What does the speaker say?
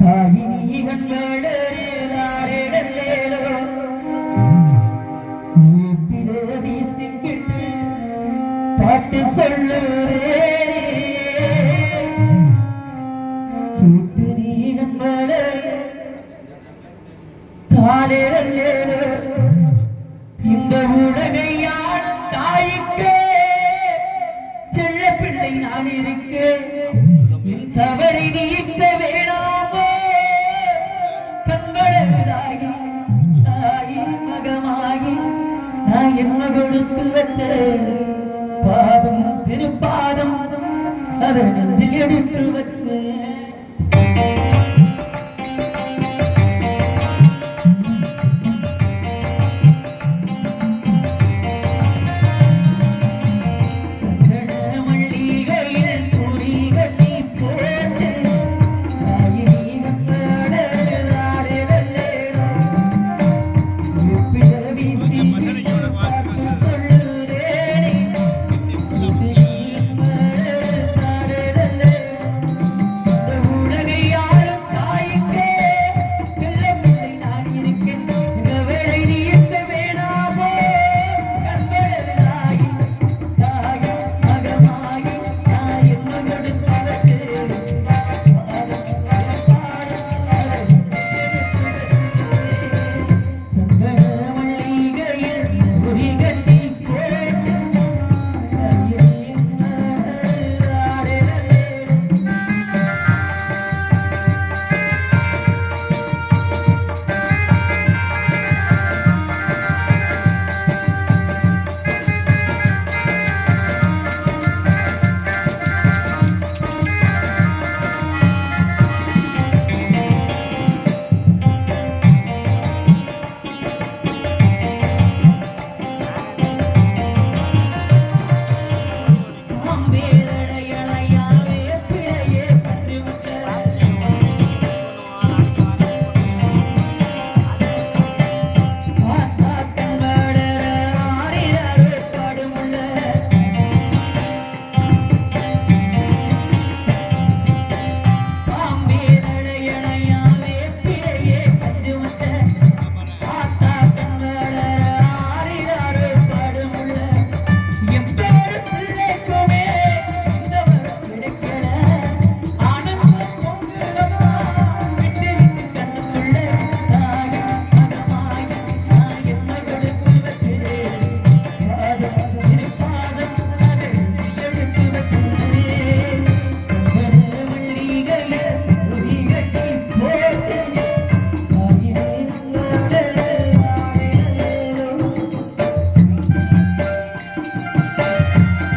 தாயினி கண்களேலோ வீசிக்கிட்டு பாட்டு சொல்லுறே கேட்டு நீ கண்களே தாளேலோ இந்த உலகையாளும் தாய்க்கு செல்ல பிள்ளை நான் இருக்கேன் என் தவறை நீக்க வேணாமோ கண்களதாகி தாயி மகமாகி நான் என்ன கொடுத்து வச்ச பாதம் திருப்பாதம் அதை நெஞ்சில் எடுத்து வச்சேன்